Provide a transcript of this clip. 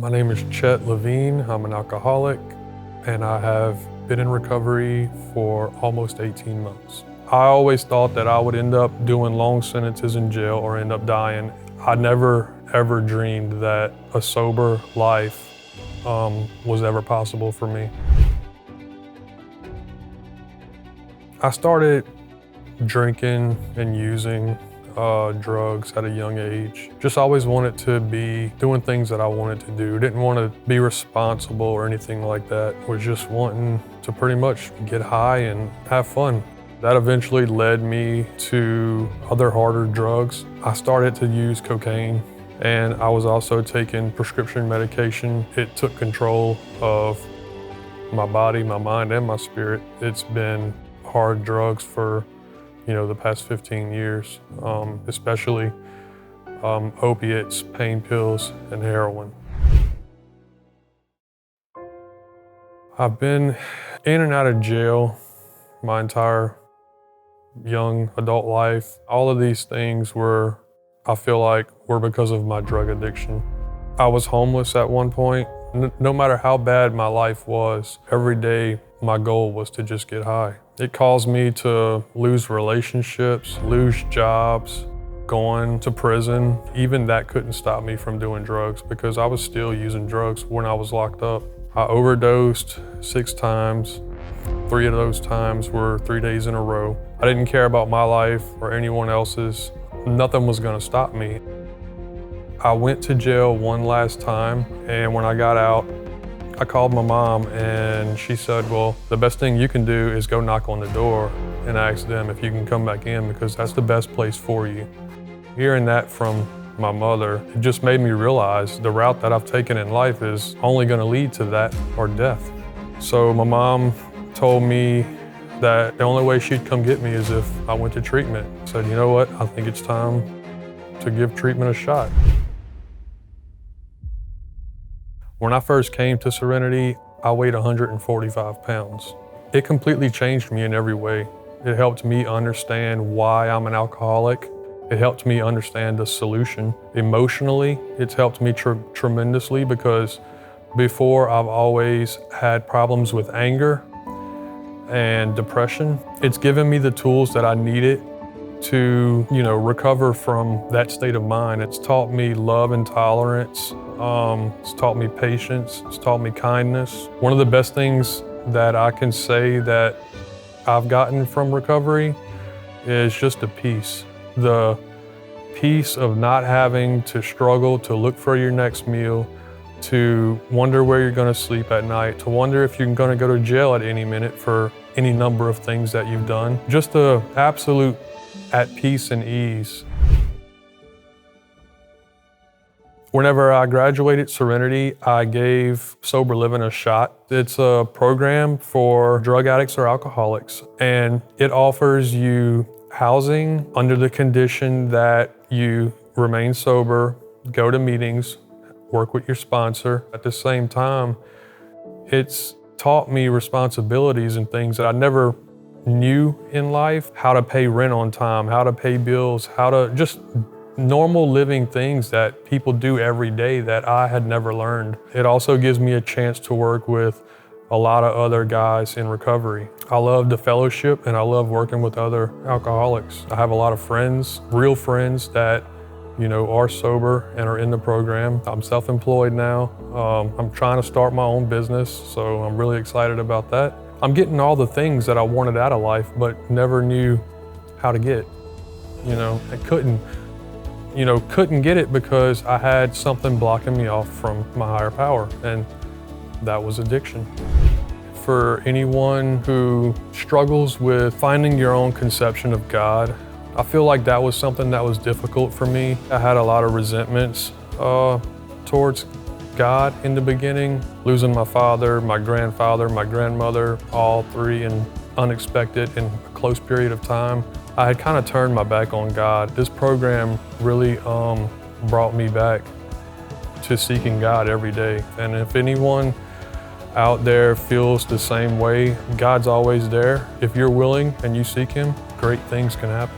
My name is Chet. I'm an alcoholic, and I have been in recovery for almost 18 months. I always thought that I would end up doing long sentences in jail or end up dying. I never ever dreamed that a sober life was ever possible for me. I started drinking and using drugs at a young age. Just always wanted to be doing things that I wanted to do. Didn't want to be responsible or anything like that. Was just wanting to pretty much get high and have fun. That eventually led me to other harder drugs. I started to use cocaine, and I was also taking prescription medication. It took control of my body, my mind, and my spirit. It's been hard drugs for the past 15 years, especially opiates, pain pills, and heroin. I've been in and out of jail my entire young adult life. All of these things I feel like were because of my drug addiction. I was homeless at one point. No matter how bad my life was, every day my goal was to just get high. It caused me to lose relationships, lose jobs, going to prison. Even that couldn't stop me from doing drugs because I was still using drugs when I was locked up. I overdosed 6 times. 3 of those times were 3 days in a row. I didn't care about my life or anyone else's. Nothing was gonna stop me. I went to jail one last time, and when I got out, I called my mom and she said, well, the best thing you can do is go knock on the door and ask them if you can come back in because that's the best place for you. Hearing that from my mother, it just made me realize the route that I've taken in life is only gonna lead to that or death. So my mom told me that the only way she'd come get me is if I went to treatment. I said, you know what, I think it's time to give treatment a shot. When I first came to Serenity, I weighed 145 pounds. It completely changed me in every way. It helped me understand why I'm an alcoholic. It helped me understand the solution. Emotionally, it's helped me tremendously because before I've always had problems with anger and depression. It's given me the tools that I needed to, recover from that state of mind. It's taught me love and tolerance. It's taught me patience. It's taught me kindness. One of the best things that I can say that I've gotten from recovery is just a peace. The peace of not having to struggle to look for your next meal, to wonder where you're gonna sleep at night, to wonder if you're gonna go to jail at any minute for any number of things that you've done. Just the absolute at peace and ease. Whenever I graduated Serenity, I gave sober living a shot. It's a program for drug addicts or alcoholics, and it offers you housing under the condition that you remain sober, go to meetings, work with your sponsor. At the same time, it's taught me responsibilities and things that I never knew in life, how to pay rent on time, how to pay bills, how to just normal living things that people do every day that I had never learned. It also gives me a chance to work with a lot of other guys in recovery. I love the fellowship and I love working with other alcoholics. I have a lot of friends, real friends that are sober and are in the program. I'm self-employed now. I'm trying to start my own business, so I'm really excited about that. I'm getting all the things that I wanted out of life, but never knew how to get. I couldn't get it because I had something blocking me off from my higher power, and that was addiction. For anyone who struggles with finding your own conception of God, I feel like that was something that was difficult for me. I had a lot of resentments towards God in the beginning, losing my father, my grandfather, my grandmother, all 3 in unexpected and a close period of time. I had kind of turned my back on God. This program really brought me back to seeking God every day. And if anyone out there feels the same way, God's always there. If you're willing and you seek Him, great things can happen.